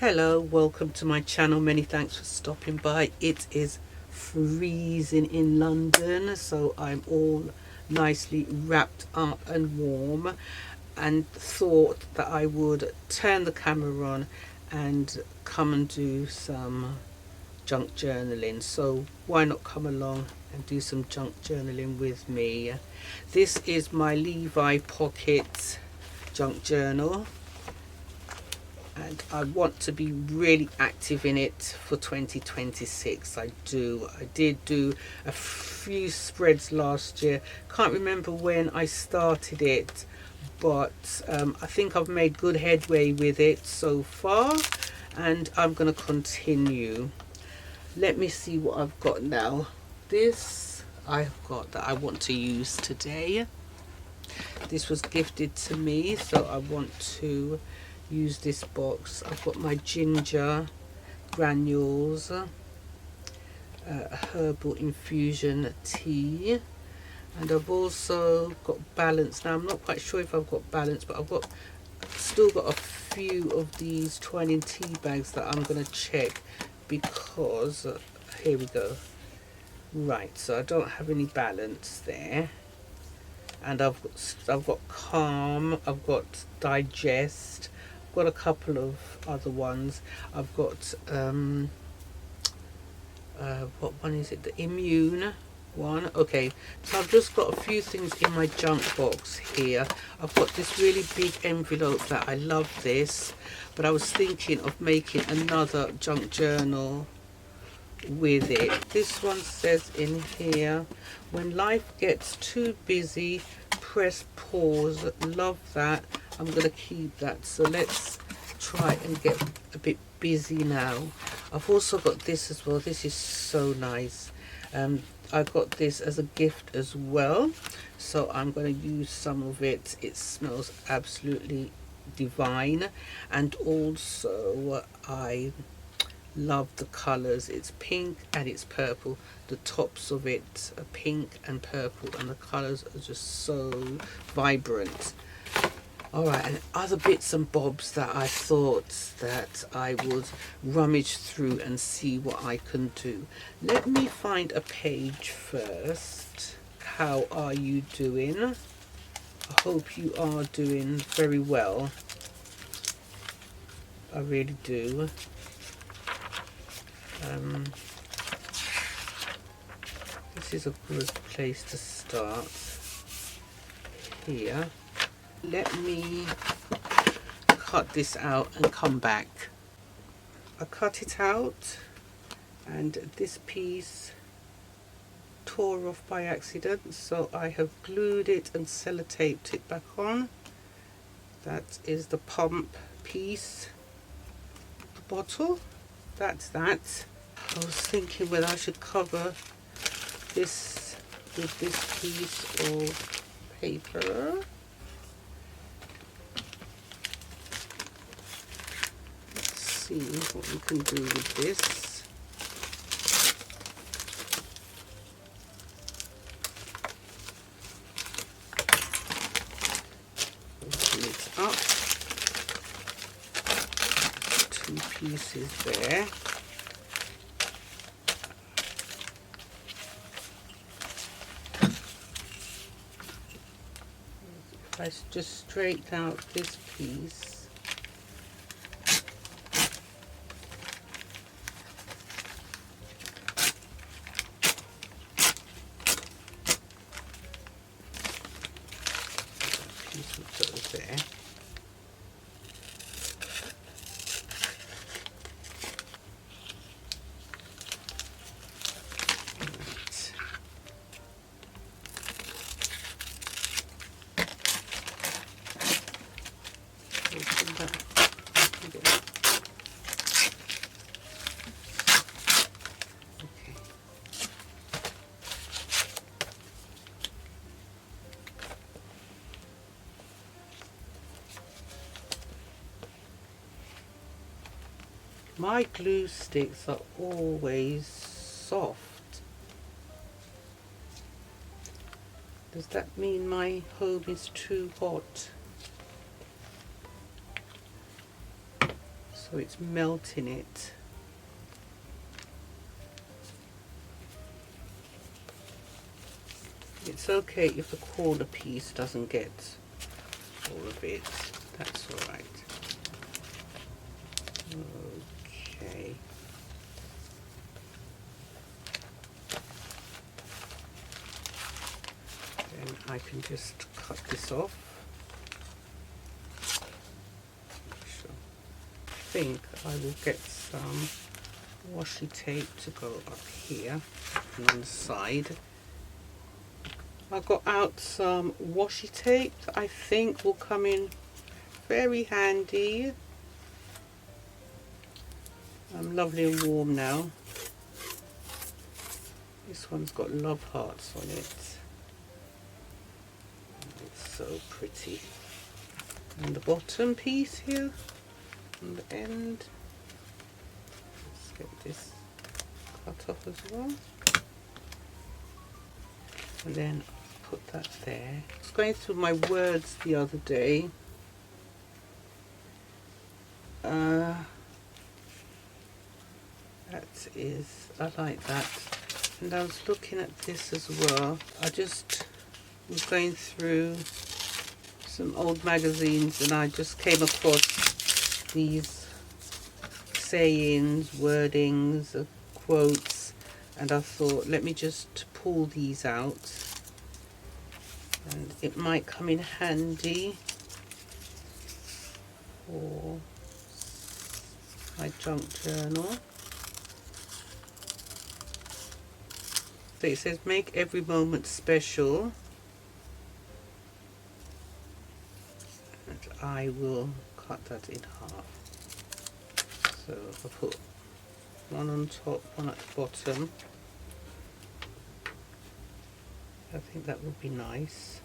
Hello, welcome to my channel. Many thanks for stopping by. It is freezing in London, so I'm all nicely wrapped up and warm, and thought that I would turn the camera on and come and do some junk journaling. So why not come along and do some junk journaling with me? This is my Levi pocket junk journal, and I want to be really active in it for 2026. I did do a few spreads last year. Can't remember when I started it, but I think I've made good headway with it so far, and I'm going to continue. Let me see what I've got now. This I've got that I want to use today. This was gifted to me, so I want to use this box. I've got my ginger granules, herbal infusion tea, and I've also got balance. Now I'm not quite sure if I've got balance, but still got a few of these twine tea bags that I'm going to check, because here we go. Right, so I don't have any balance there. And I've got calm, I've got digest, I've got a couple of other ones. I've got what one is it? The immune one. Okay, so I've just got a few things in my junk box here. I've got this really big envelope that I love this, but I was thinking of making another junk journal with it. This one says in here, when life gets too busy, press pause. Love that. I'm gonna keep that. So let's try and get a bit busy now. I've also got this as well. This is so nice. I got this as a gift as well, so I'm going to use some of it. It smells absolutely divine, and also I love the colors. It's pink and it's purple. The tops of it are pink and purple, and the colors are just so vibrant. All right, and other bits and bobs that I thought that I would rummage through and see what I can do. Let me find a page first. How are you doing? I hope you are doing very well. I really do. This is a good place to start here. Let me cut this out and come back. I cut it out, and this piece tore off by accident, so I have glued it and sellotaped it back on. That is the pump piece, the bottle. That's that. I was thinking whether I should cover this with this piece of paper. Let's see what we can do with this. Open it up. Two pieces there. If I just straighten out this piece, piece will go there. My glue sticks are always soft. Does that mean my home is too hot? So so it's melting it. It's okay if the corner piece doesn't get all of it, that's alright. Okay. Then I can just cut this off. So I think I will get some washi tape to go up here and on the side. I got out some washi tape that I think will come in very handy. Lovely and warm now. This one's got love hearts on it. It's so pretty. And the bottom piece here on the end. Let's get this cut off as well. And then put that there. I was going through my words the other day. That is, I like that. And I was looking at this as well. I just was going through some old magazines and I just came across these sayings, wordings, quotes, and I thought, let me just pull these out. And it might come in handy for my junk journal. So it says, make every moment special. And I will cut that in half. So I'll put one on top, one at the bottom. I think that would be nice.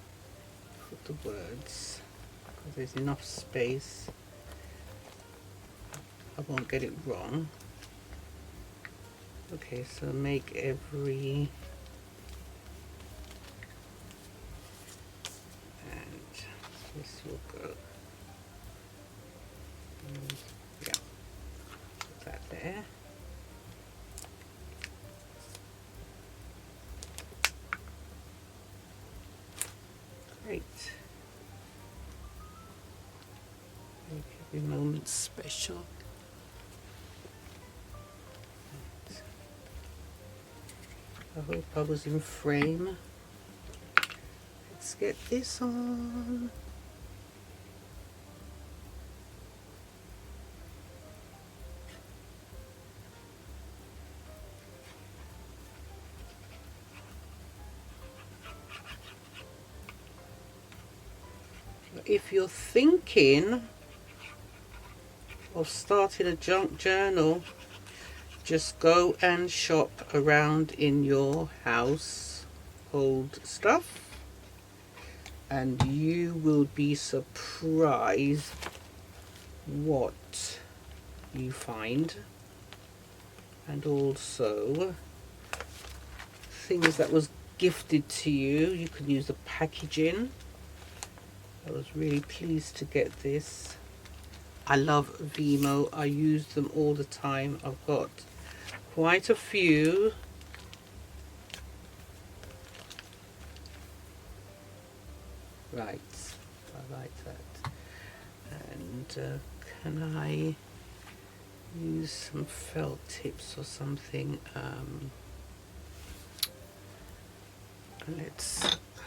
Put the words, because there's enough space. I won't get it wrong. Okay, so make every, and this will go, and yeah, put that there. Great. Make every moment special. I hope I was in frame. Let's get this on. If you're thinking of starting a junk journal, just go and shop around in your household stuff and you will be surprised what you find, and also things that was gifted to you. You can use the packaging. I was really pleased to get this. I love Vimo. I use them all the time. I've got quite a few. Right, I like that. And can I use some felt tips or something? Let's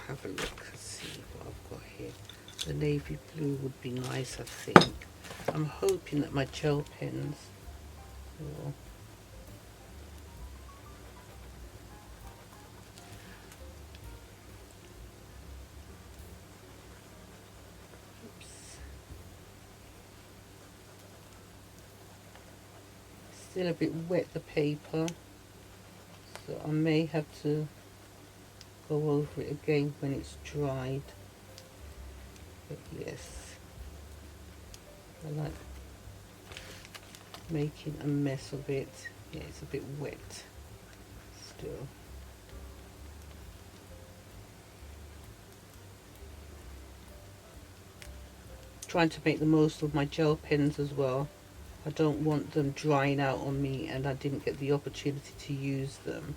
have a look and see what I've got here. The navy blue would be nice, I think. I'm hoping that my gel pens will. Still a bit wet, the paper, so I may have to go over it again when it's dried. But yes, I like making a mess of it. Yeah, it's a bit wet still. Trying to make the most of my gel pens as well. I don't want them drying out on me and I didn't get the opportunity to use them.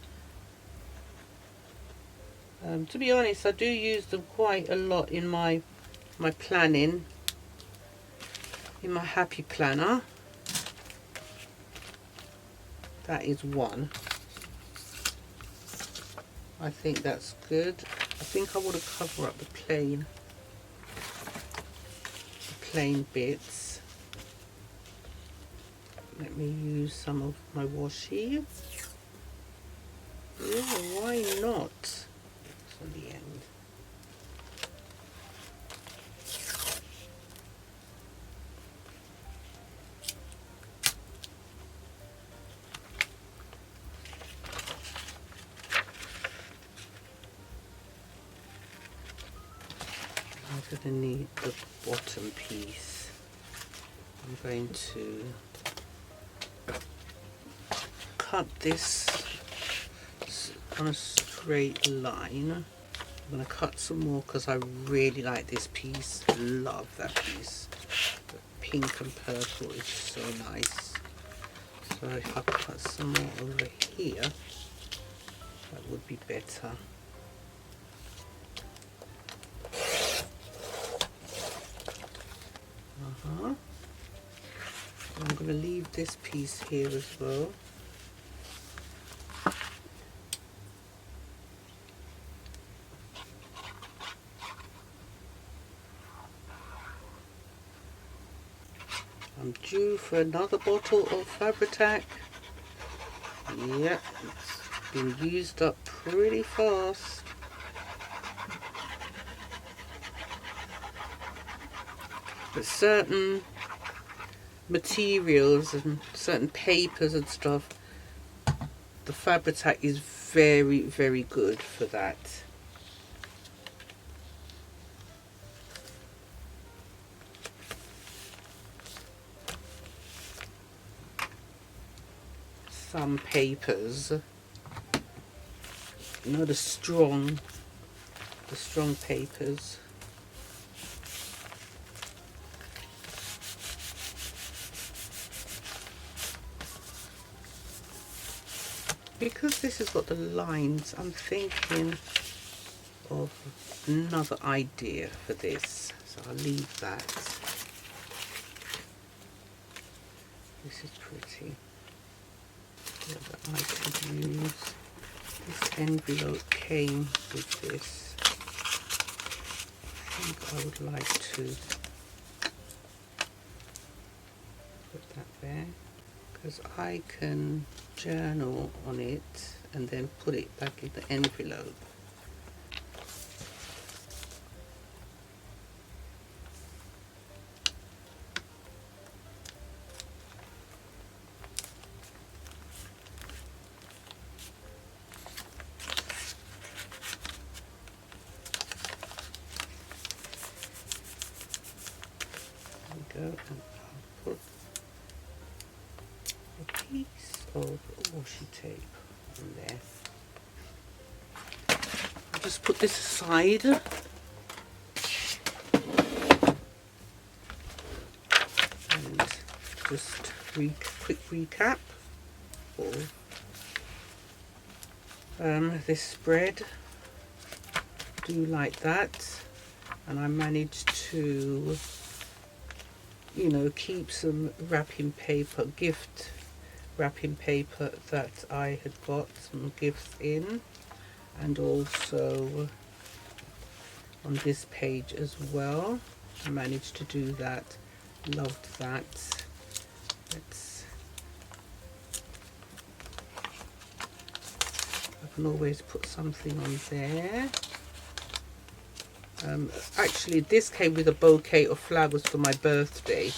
To be honest, I do use them quite a lot in my planning, in my happy planner. That is one. I think that's good. I think I want to cover up the plain bits. Let me use some of my washi. Yeah, why not? It's on the end. I'm going to need the bottom piece. I'm going to cut this on a straight line. I'm going to cut some more because I really like this piece. Love that piece. The pink and purple is so nice. So if I cut some more over here, that would be better. I'm going to leave this piece here as well. I'm due for another bottle of Fabri-Tac. Yeah, it's been used up pretty fast. But certain materials and certain papers and stuff, the Fabri-Tac is very, very good for that. Some papers, you know, the strong papers. Because this has got the lines, I'm thinking of another idea for this, so I'll leave that. This is pretty. Whether I could use this envelope came with this. I think I would like to put that there, because I can journal on it and then put it back in the envelope. There we go, and I'll put a piece of washi tape on there. I'll just put this aside. And just quick recap of this spread. Do like that, and I managed to, you know, keep some wrapping paper, gift wrapping paper that I had got some gifts in, and also on this page as well. I managed to do that. Loved that. I can always put something on there. Actually, this came with a bouquet of flowers for my birthday.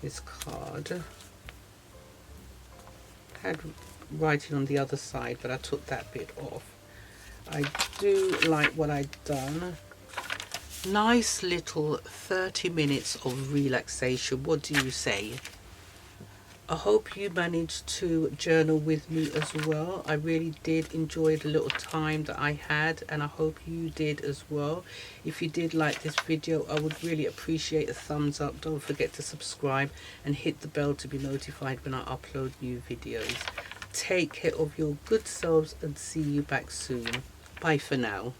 This card had writing on the other side, but I took that bit off. I do like what I've done. Nice little 30 minutes of relaxation. What do you say? I hope you managed to journal with me as well. I really did enjoy the little time that I had, and I hope you did as well. If you did like this video, I would really appreciate a thumbs up. Don't forget to subscribe and hit the bell to be notified when I upload new videos. Take care of your good selves and see you back soon. Bye for now.